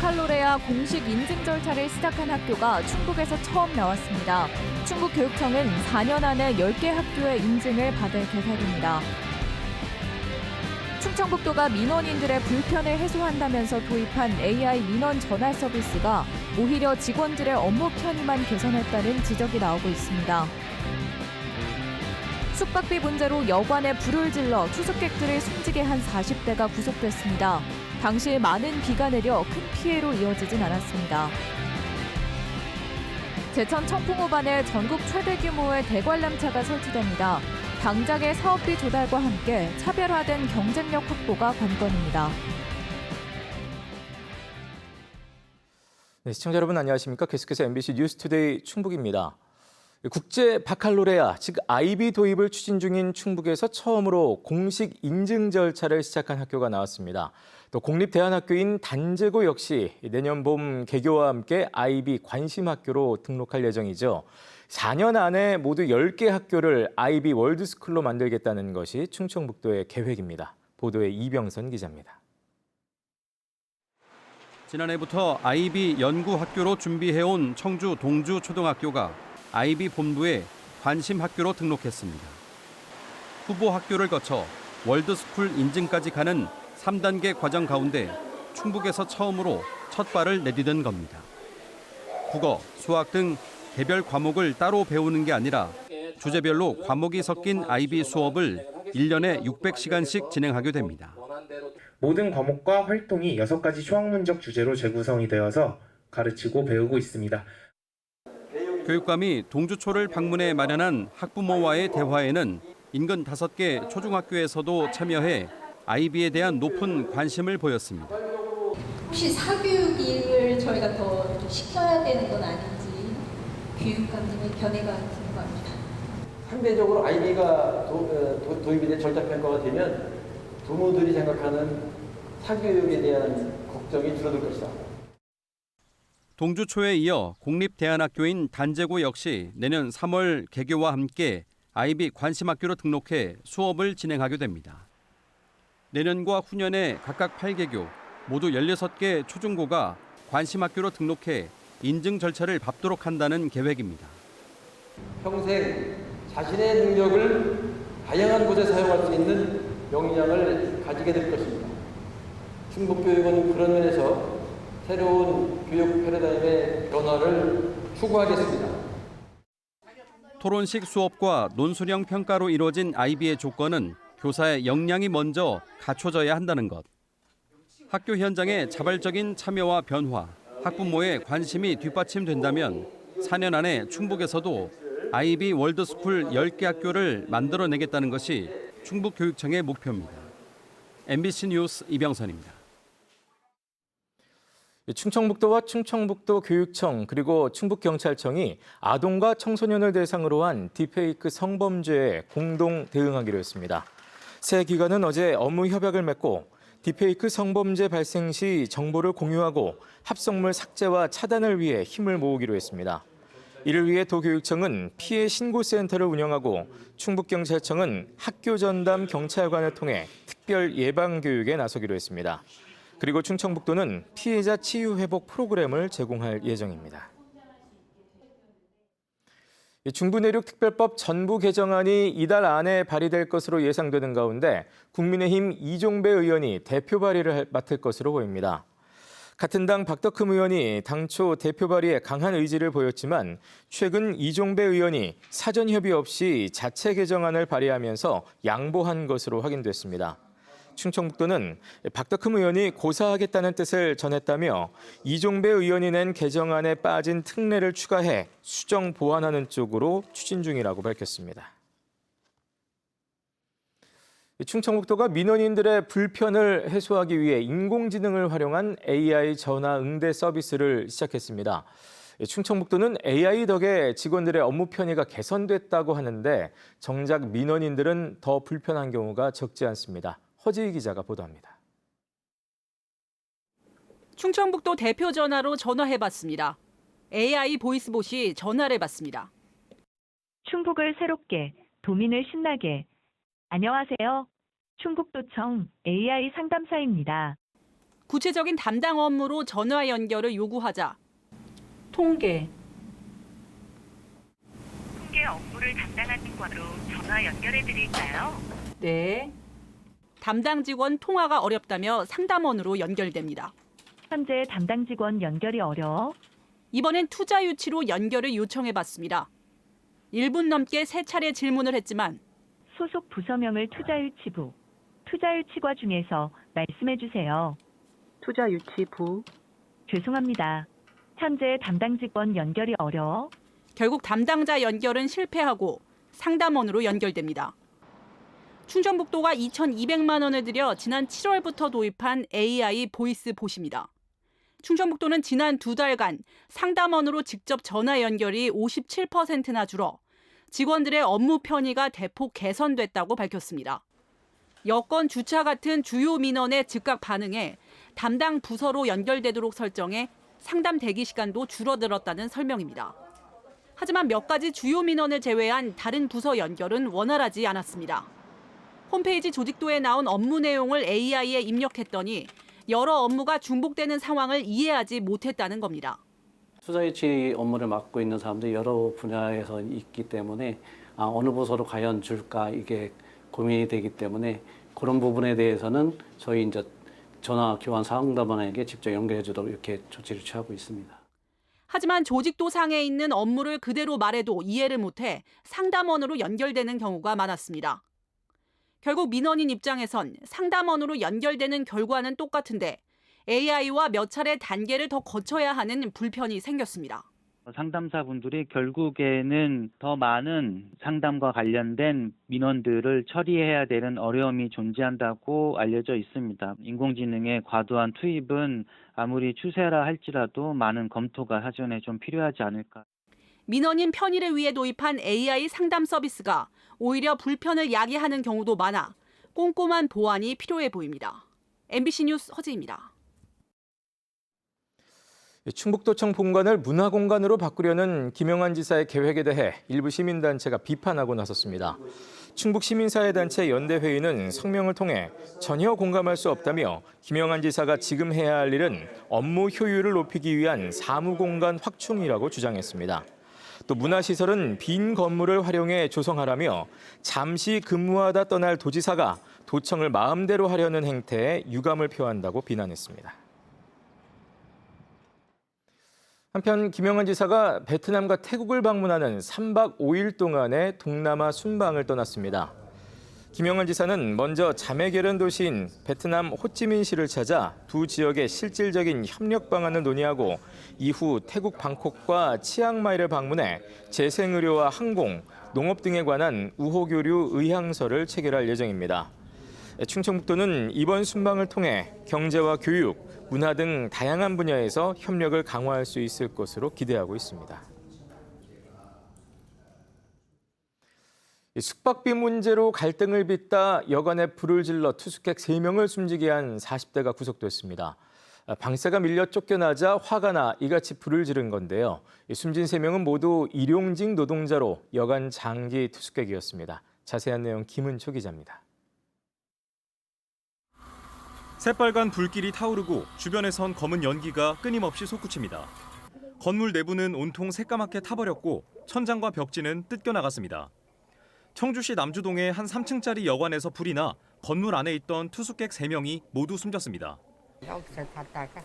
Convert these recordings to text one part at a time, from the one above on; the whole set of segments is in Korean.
바칼로레아 공식 인증 절차를 시작한 학교가 충북에서 처음 나왔습니다. 충북교육청은 4년 안에 10개 학교의 인증을 받을 계획입니다. 충청북도가 민원인들의 불편을 해소한다면서 도입한 AI 민원 전화 서비스가 오히려 직원들의 업무 편의만 개선했다는 지적이 나오고 있습니다. 숙박비 문제로 여관에 불을 질러 투숙객들을 숨지게 한 40대가 구속됐습니다. 당시 많은 비가 내려 큰 피해로 이어지진 않았습니다. 제천 청풍호반에 전국 최대 규모의 대관람차가 설치됩니다. 당장의 사업비 조달과 함께 차별화된 경쟁력 확보가 관건입니다. 네, 시청자 여러분 안녕하십니까? 계속해서 MBC 뉴스투데이 충북입니다. 국제 바칼로레아, 즉 IB 도입을 추진 중인 충북에서 처음으로 공식 인증 절차를 시작한 학교가 나왔습니다. 또 공립대안학교인 단제고 역시 내년 봄 개교와 함께 IB 관심학교로 등록할 예정이죠. 4년 안에 모두 10개 학교를 IB 월드스쿨로 만들겠다는 것이 충청북도의 계획입니다. 보도에 이병선 기자입니다. 지난해부터 IB 연구학교로 준비해온 청주 동주초등학교가 IB 본부에 관심학교로 등록했습니다. 후보 학교를 거쳐 월드스쿨 인증까지 가는 3단계 과정 가운데 충북에서 처음으로 첫 발을 내디딘 겁니다. 국어, 수학 등 개별 과목을 따로 배우는 게 아니라 주제별로 과목이 섞인 IB 수업을 1년에 600시간씩 진행하게 됩니다. 모든 과목과 활동이 6가지 수학문적 주제로 재구성이 되어서 가르치고 배우고 있습니다. 교육감이 동주초를 방문해 마련한 학부모와의 대화에는 인근 5개 초중학교에서도 참여해 IB에 대한 높은 관심을 보였습니다. 혹시 사교육을 저희가 더 시켜야 되는 건 아닌지 교육감님의 견해가 궁금합니다. 상대적으로 IB가 도입이 돼 절차평가가 되면 부모들이 생각하는 사교육에 대한 걱정이 줄어들 것이다. 동주초에 이어 공립대안학교인 단제고 역시 내년 3월 개교와 함께 IB 관심학교로 등록해 수업을 진행하게 됩니다. 내년과 후년에 각각 8개교, 모두 16개 초중고가 관심학교로 등록해 인증 절차를 밟도록 한다는 계획입니다. 평생 자신의 능력을 다양한 곳에 사용할 수 있는 역량을 가지게 될 것입니다. 충북교육은 그런 면에서 새로운 교육 패러다임의 변화를 추구하겠습니다. 토론식 수업과 논술형 평가로 이루어진 IB의 조건은 교사의 역량이 먼저 갖춰져야 한다는 것. 학교 현장의 자발적인 참여와 변화, 학부모의 관심이 뒷받침된다면 4년 안에 충북에서도 IB 월드스쿨 10개 학교를 만들어내겠다는 것이 충북교육청의 목표입니다. MBC 뉴스 이병선입니다. 충청북도와 충청북도 교육청 그리고 충북경찰청이 아동과 청소년을 대상으로 한 딥페이크 성범죄에 공동 대응하기로 했습니다. 세 기관은 어제 업무 협약을 맺고 딥페이크 성범죄 발생 시 정보를 공유하고 합성물 삭제와 차단을 위해 힘을 모으기로 했습니다. 이를 위해 도교육청은 피해 신고센터를 운영하고 충북경찰청은 학교 전담 경찰관을 통해 특별 예방 교육에 나서기로 했습니다. 그리고 충청북도는 피해자 치유 회복 프로그램을 제공할 예정입니다. 중부내륙특별법 전부 개정안이 이달 안에 발의될 것으로 예상되는 가운데 국민의힘 이종배 의원이 대표 발의를 맡을 것으로 보입니다. 같은 당 박덕흠 의원이 당초 대표 발의에 강한 의지를 보였지만 최근 이종배 의원이 사전 협의 없이 자체 개정안을 발의하면서 양보한 것으로 확인됐습니다. 충청북도는 박덕흠 의원이 고사하겠다는 뜻을 전했다며 이종배 의원이 낸 개정안에 빠진 특례를 추가해 수정 보완하는 쪽으로 추진 중이라고 밝혔습니다. 충청북도가 민원인들의 불편을 해소하기 위해 인공지능을 활용한 AI 전화 응대 서비스를 시작했습니다. 충청북도는 AI 덕에 직원들의 업무 편의가 개선됐다고 하는데 정작 민원인들은 더 불편한 경우가 적지 않습니다. 허지희 기자가 보도합니다. 충청북도 대표 전화로 전화해봤습니다. AI 보이스봇이 전화를 받습니다. 충북을 새롭게, 도민을 신나게. 안녕하세요. 충북도청 AI 상담사입니다. 구체적인 담당 업무로 전화 연결을 요구하자 통계 업무를 담당하는 과로 전화 연결해 드릴까요? 네. 담당 직원 통화가 어렵다며 상담원으로 연결됩니다. 현재 담당 직원 연결이 어려워. 이번엔 투자 유치로 연결을 요청해봤습니다. 1분 넘게 3차례 질문을 했지만 소속 부서명을 투자유치부. 투자유치과 중에서 말씀해 주세요. 투자유치부. 죄송합니다. 현재 담당 직원 연결이 어려워. 결국 담당자 연결은 실패하고 상담원으로 연결됩니다. 충청북도가 2,200만 원을 들여 지난 7월부터 도입한 AI 보이스 봇입니다. 충청북도는 지난 2달간 상담원으로 직접 전화 연결이 57%나 줄어 직원들의 업무 편의가 대폭 개선됐다고 밝혔습니다. 여권, 주차 같은 주요 민원에 즉각 반응해 담당 부서로 연결되도록 설정해 상담 대기 시간도 줄어들었다는 설명입니다. 하지만 몇 가지 주요 민원을 제외한 다른 부서 연결은 원활하지 않았습니다. 홈페이지 조직도에 나온 업무 내용을 AI에 입력했더니 여러 업무가 중복되는 상황을 이해하지 못했다는 겁니다. 투자유치 업무를 맡고 있는 사람들이 여러 분야에서 있기 때문에 어느 부서로 과연 줄까 이게 고민이 되기 때문에 그런 부분에 대해서는 저희 이제 전화 교환 상담원에게 직접 연결해 주도록 이렇게 조치를 취하고 있습니다. 하지만 조직도 상에 있는 업무를 그대로 말해도 이해를 못해 상담원으로 연결되는 경우가 많았습니다. 결국 민원인 입장에선 상담원으로 연결되는 결과는 똑같은데 AI와 몇 차례 단계를 더 거쳐야 하는 불편이 생겼습니다. 상담사분들이 결국에는 더 많은 상담과 관련된 민원들을 처리해야 되는 어려움이 존재한다고 알려져 있습니다. 인공지능의 과도한 투입은 아무리 추세라 할지라도 많은 검토가 사전에 좀 필요하지 않을까. 민원인 편의를 위해 도입한 AI 상담 서비스가 오히려 불편을 야기하는 경우도 많아 꼼꼼한 보완이 필요해 보입니다. MBC 뉴스 허지입니다. 충북도청 본관을 문화공간으로 바꾸려는 김영환 지사의 계획에 대해 일부 시민단체가 비판하고 나섰습니다. 충북시민사회단체 연대회의는 성명을 통해 전혀 공감할 수 없다며 김영환 지사가 지금 해야 할 일은 업무 효율을 높이기 위한 사무공간 확충이라고 주장했습니다. 또 문화시설은 빈 건물을 활용해 조성하라며 잠시 근무하다 떠날 도지사가 도청을 마음대로 하려는 행태에 유감을 표한다고 비난했습니다. 한편 김영환 지사가 베트남과 태국을 방문하는 3박 5일 동안의 동남아 순방을 떠났습니다. 김영환 지사는 먼저 자매 결연 도시인 베트남 호찌민시를 찾아 두 지역의 실질적인 협력 방안을 논의하고 이후 태국 방콕과 치앙마이를 방문해 재생의료와 항공, 농업 등에 관한 우호교류 의향서를 체결할 예정입니다. 충청북도는 이번 순방을 통해 경제와 교육, 문화 등 다양한 분야에서 협력을 강화할 수 있을 것으로 기대하고 있습니다. 숙박비 문제로 갈등을 빚다 여관에 불을 질러 투숙객 3명을 숨지게 한 40대가 구속됐습니다. 방세가 밀려 쫓겨나자 화가 나 이같이 불을 지른 건데요. 숨진 3명은 모두 일용직 노동자로 여관 장기 투숙객이었습니다. 자세한 내용 김은초 기자입니다. 새빨간 불길이 타오르고 주변에선 검은 연기가 끊임없이 솟구칩니다. 건물 내부는 온통 새까맣게 타버렸고 천장과 벽지는 뜯겨나갔습니다. 청주시 남주동의 한 3층짜리 여관에서 불이 나 건물 안에 있던 투숙객 3명이 모두 숨졌습니다. 여기서 잤다가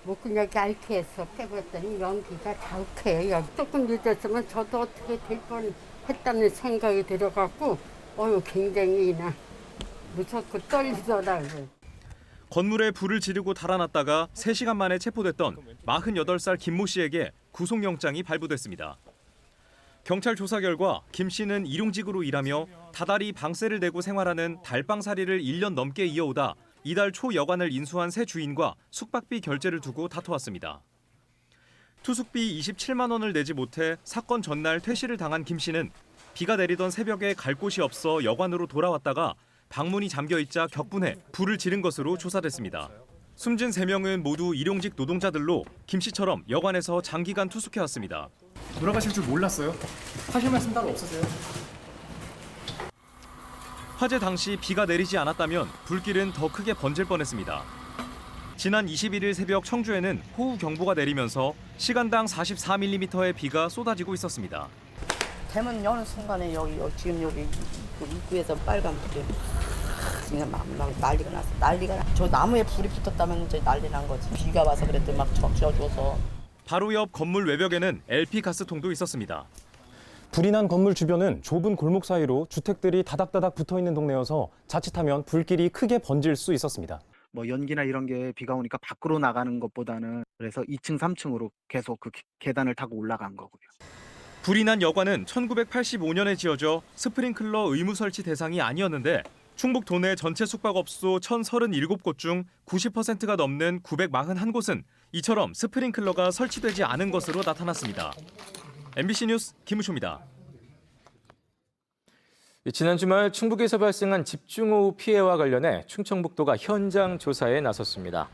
목구멍이 앓게해서 빼봤더니 연기가 자욱해요. 조금 늦었으면 저도 어떻게 될 뻔했다는 생각이 들어갖고 굉장히 무섭고 떨리더라고요. 건물에 불을 지르고 달아났다가 3시간 만에 체포됐던 48살 김모 씨에게 구속영장이 발부됐습니다. 경찰 조사 결과 김 씨는 일용직으로 일하며 다달이 방세를 내고 생활하는 달방살이를 1년 넘게 이어오다 이달 초 여관을 인수한 새 주인과 숙박비 결제를 두고 다퉈왔습니다. 투숙비 27만 원을 내지 못해 사건 전날 퇴실을 당한 김 씨는 비가 내리던 새벽에 갈 곳이 없어 여관으로 돌아왔다가 방문이 잠겨있자 격분해 불을 지른 것으로 조사됐습니다. 숨진 3명은 모두 일용직 노동자들로 김 씨처럼 여관에서 장기간 투숙해왔습니다. 돌아가실 줄 몰랐어요? 하실 말씀 따로 없으세요? 화재 당시 비가 내리지 않았다면 불길은 더 크게 번질 뻔했습니다. 지난 21일 새벽 청주에는 호우경보가 내리면서 시간당 44mm의 비가 쏟아지고 있었습니다. 대문 여는 순간에 지금 여기 입구에서 빨간 불이 그냥 막 난리가 나. 저 나무에 불이 붙었다면 이제 난리 난 거지. 비가 와서 그랬더니 막 적셔줘서. 바로 옆 건물 외벽에는 LP 가스통도 있었습니다. 불이 난 건물 주변은 좁은 골목 사이로 주택들이 다닥다닥 붙어있는 동네여서 자칫하면 불길이 크게 번질 수 있었습니다. 뭐 연기나 이런 게 비가 오니까 밖으로 나가는 것보다는 그래서 2층, 3층으로 계속 그 계단을 타고 올라간 거고요. 불이 난 여관은 1985년에 지어져 스프링클러 의무 설치 대상이 아니었는데 충북 도내 전체 숙박업소 1,037곳 중 90%가 넘는 941곳은 이처럼 스프링클러가 설치되지 않은 것으로 나타났습니다. MBC 뉴스 김우쇼입니다. 지난 주말 충북에서 발생한 집중호우 피해와 관련해 충청북도가 현장 조사에 나섰습니다.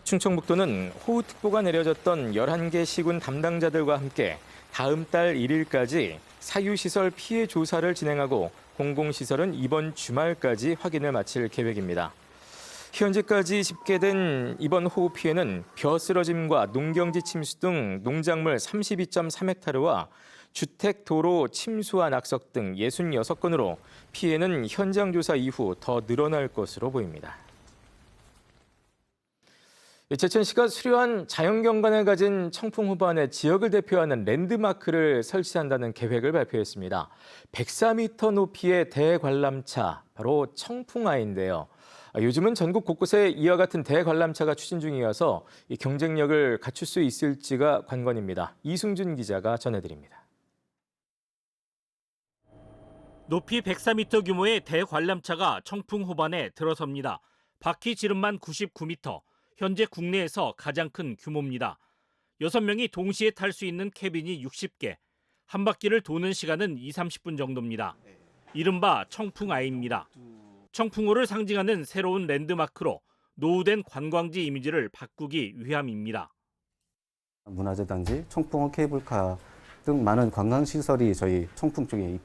충청북도는 호우특보가 내려졌던 11개 시군 담당자들과 함께 다음 달 1일까지 사유시설 피해 조사를 진행하고 공공시설은 이번 주말까지 확인을 마칠 계획입니다. 현재까지 집계된 이번 호우 피해는 벼 쓰러짐과 농경지 침수 등 농작물 32.3헥타르와 주택, 도로, 침수와 낙석 등 66건으로 피해는 현장 조사 이후 더 늘어날 것으로 보입니다. 제천시가 수려한 자연경관을 가진 청풍 호반에 지역을 대표하는 랜드마크를 설치한다는 계획을 발표했습니다. 104m 높이의 대관람차, 바로 청풍아이인데요. 요즘은 전국 곳곳에 이와 같은 대관람차가 추진 중이어서 이 경쟁력을 갖출 수 있을지가 관건입니다. 이승준 기자가 전해드립니다. 높이 104m 규모의 대관람차가 청풍 호반에 들어섭니다. 바퀴 지름만 99m, 현재 국내에서 가장 큰 규모입니다. 6명이 동시에 탈 수 있는 캐빈이 60개, 한 바퀴를 도는 시간은 20-30분 정도입니다. 이른바 청풍아이입니다. 청풍호를 상징하는 새로운 랜드마크로 노후된 관광지 이미지를 바꾸기 위함입니다. 문화재 단지, 청풍호 케이블카 등 많은 관광시설이 저희 청풍 쪽에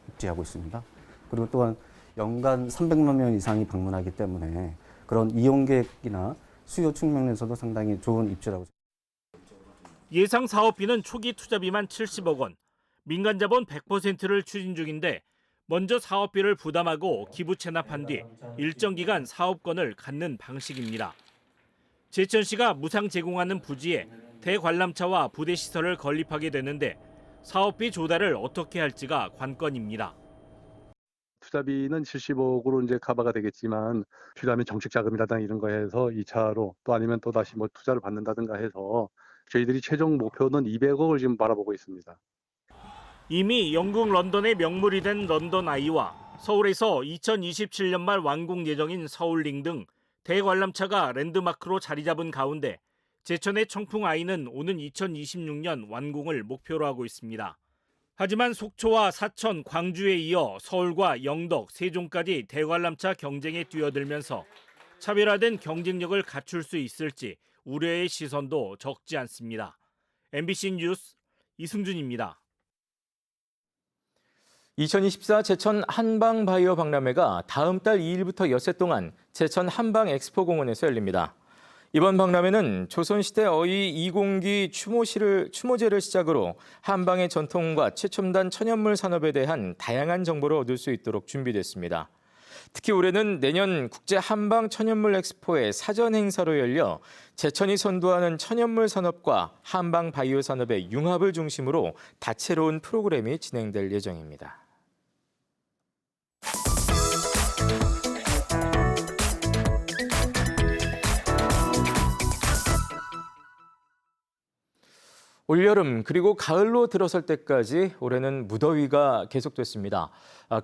입지하고 있습니다. 그리고 또한 연간 300만 명 이상이 방문하기 때문에 그런 이용객이나 수요 측면에서도 상당히 좋은 입지라고. 예상 사업비는 초기 투자비만 70억 원, 민간 자본 100%를 추진 중인데 먼저 사업비를 부담하고 기부 체납한 뒤 일정 기간 사업권을 갖는 방식입니다. 제천시가 무상 제공하는 부지에 대관람차와 부대시설을 건립하게 되는데 사업비 조달을 어떻게 할지가 관건입니다. 투자비는 70억으로 이제 커버가 되겠지만 필요하면 정책 자금이라든가 이런 거 해서 2차로 또 아니면 또 다시 뭐 투자를 받는다든가 해서 저희들이 최종 목표는 200억을 지금 바라보고 있습니다. 이미 영국 런던의 명물이 된 런던 아이와 서울에서 2027년 말 완공 예정인 서울링 등 대관람차가 랜드마크로 자리 잡은 가운데 제천의 청풍 아이는 오는 2026년 완공을 목표로 하고 있습니다. 하지만 속초와 사천, 광주에 이어 서울과 영덕, 세종까지 대관람차 경쟁에 뛰어들면서 차별화된 경쟁력을 갖출 수 있을지 우려의 시선도 적지 않습니다. MBC 뉴스 이승준입니다. 2024 제천 한방바이오 박람회가 다음 달 2일부터 엿새 동안 제천 한방엑스포공원에서 열립니다. 이번 박람회는 조선시대 어이 이공기 추모제를 시작으로 한방의 전통과 최첨단 천연물 산업에 대한 다양한 정보를 얻을 수 있도록 준비됐습니다. 특히 올해는 내년 국제 한방 천연물 엑스포의 사전 행사로 열려 제천이 선도하는 천연물 산업과 한방 바이오 산업의 융합을 중심으로 다채로운 프로그램이 진행될 예정입니다. 올여름 그리고 가을로 들어설 때까지 올해는 무더위가 계속됐습니다.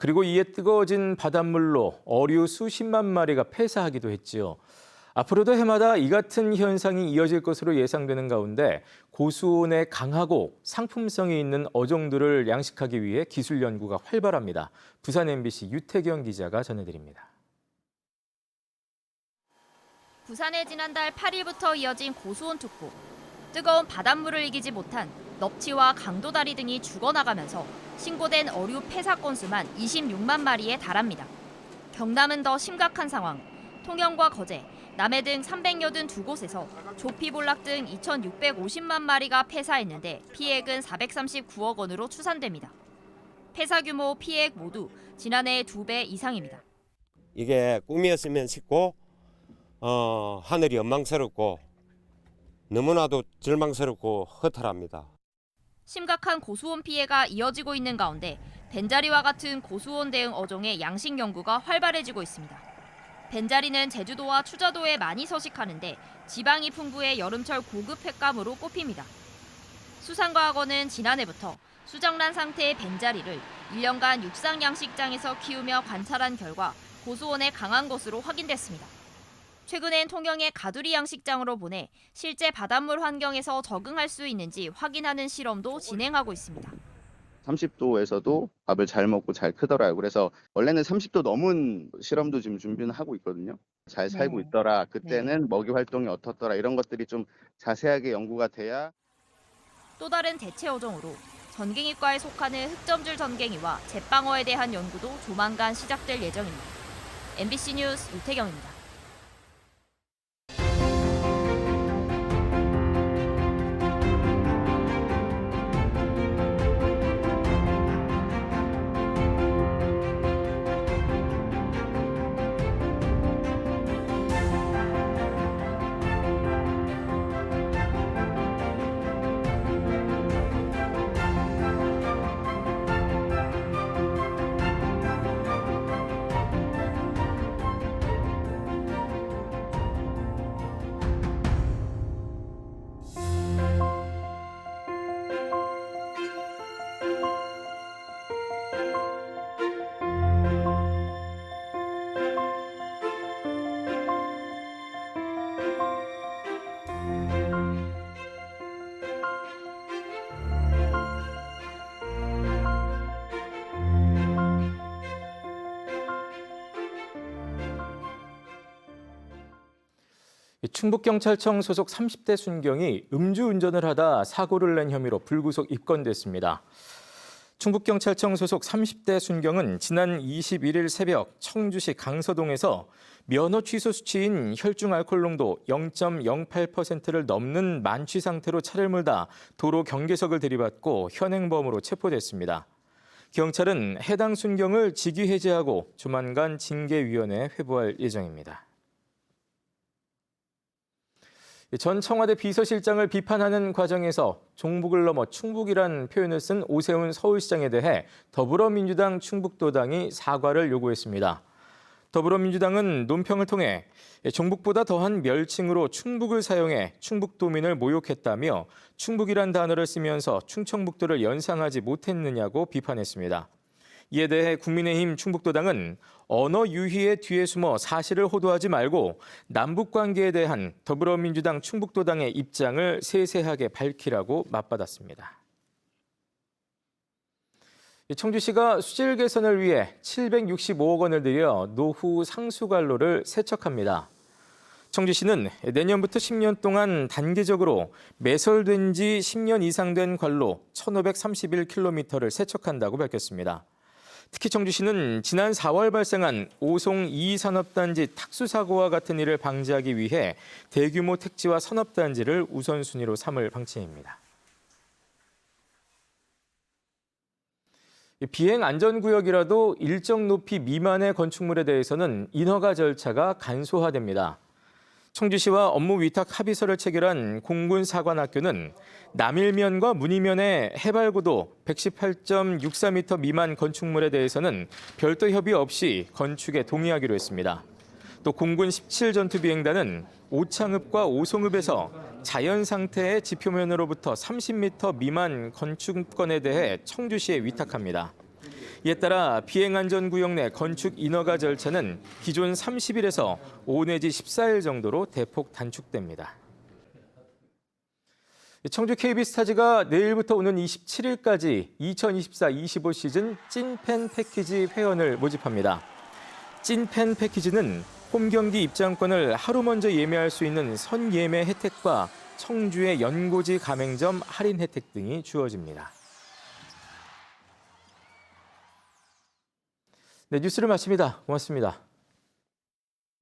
그리고 이에 뜨거워진 바닷물로 어류 수십만 마리가 폐사하기도 했지요. 앞으로도 해마다 이 같은 현상이 이어질 것으로 예상되는 가운데 고수온에 강하고 상품성이 있는 어종들을 양식하기 위해 기술 연구가 활발합니다. 부산 MBC 유태경 기자가 전해드립니다. 부산에 지난달 8일부터 이어진 고수온 특보. 뜨거운 바닷물을 이기지 못한 넙치와 강도다리 등이 죽어나가면서 신고된 어류 폐사 건수만 26만 마리에 달합니다. 경남은 더 심각한 상황. 통영과 거제, 남해 등 382곳에서 조피볼락 등 2,650만 마리가 폐사했는데 피해액은 439억 원으로 추산됩니다. 폐사 규모, 피해액 모두 지난해의 2배 이상입니다. 이게 꿈이었으면 싶고 하늘이 원망스럽고 너무나도 절망스럽고 허탈합니다. 심각한 고수온 피해가 이어지고 있는 가운데 벤자리와 같은 고수온 대응 어종의 양식 연구가 활발해지고 있습니다. 벤자리는 제주도와 추자도에 많이 서식하는데 지방이 풍부해 여름철 고급 횟감으로 꼽힙니다. 수산과학원은 지난해부터 수정란 상태의 벤자리를 1년간 육상 양식장에서 키우며 관찰한 결과 고수온에 강한 것으로 확인됐습니다. 최근엔 통영의 가두리 양식장으로 보내 실제 바닷물 환경에서 적응할 수 있는지 확인하는 실험도 진행하고 있습니다. 30도에서도 밥을 잘 먹고 잘 크더라고요. 그래서 원래는 30도 넘은 실험도 지금 준비는 하고 있거든요. 잘 살고 있더라, 그때는 먹이 활동이 어떻더라, 이런 것들이 좀 자세하게 연구가 돼야. 또 다른 대체 어종으로 전갱이과에 속하는 흑점줄 전갱이와 잿방어에 대한 연구도 조만간 시작될 예정입니다. MBC 뉴스 유태경입니다. 충북경찰청 소속 30대 순경이 음주운전을 하다 사고를 낸 혐의로 불구속 입건됐습니다. 충북경찰청 소속 30대 순경은 지난 21일 새벽 청주시 강서동에서 면허 취소 수치인 혈중 알코올 농도 0.08%를 넘는 만취 상태로 차를 몰다 도로 경계석을 들이받고 현행범으로 체포됐습니다. 경찰은 해당 순경을 직위해제하고 조만간 징계위원회에 회부할 예정입니다. 전 청와대 비서실장을 비판하는 과정에서 종북을 넘어 충북이란 표현을 쓴 오세훈 서울시장에 대해 더불어민주당 충북도당이 사과를 요구했습니다. 더불어민주당은 논평을 통해 종북보다 더한 멸칭으로 충북을 사용해 충북도민을 모욕했다며 충북이란 단어를 쓰면서 충청북도를 연상하지 못했느냐고 비판했습니다. 이에 대해 국민의힘 충북도당은 언어 유희의 뒤에 숨어 사실을 호도하지 말고 남북관계에 대한 더불어민주당 충북도당의 입장을 세세하게 밝히라고 맞받았습니다. 청주시가 수질 개선을 위해 765억 원을 들여 노후 상수관로를 세척합니다. 청주시는 내년부터 10년 동안 단계적으로 매설된 지 10년 이상 된 관로 1,531km를 세척한다고 밝혔습니다. 특히 청주시는 지난 4월 발생한 오송 2산업단지 탁수사고와 같은 일을 방지하기 위해 대규모 택지와 산업단지를 우선순위로 삼을 방침입니다. 비행안전구역이라도 일정 높이 미만의 건축물에 대해서는 인허가 절차가 간소화됩니다. 청주시와 업무 위탁 합의서를 체결한 공군사관학교는 남일면과 문이면의 해발고도 118.64m 미만 건축물에 대해서는 별도 협의 없이 건축에 동의하기로 했습니다. 또 공군 17전투비행단은 오창읍과 오송읍에서 자연 상태의 지표면으로부터 30m 미만 건축권에 대해 청주시에 위탁합니다. 이에 따라 비행안전구역 내 건축 인허가 절차는 기존 30일에서 5 내지 14일 정도로 대폭 단축됩니다. 청주 KB스타즈가 내일부터 오는 27일까지 2024-25 시즌 찐팬 패키지 회원을 모집합니다. 찐팬 패키지는 홈경기 입장권을 하루 먼저 예매할 수 있는 선예매 혜택과 청주의 연고지 가맹점 할인 혜택 등이 주어집니다. 네, 뉴스를 마칩니다. 고맙습니다.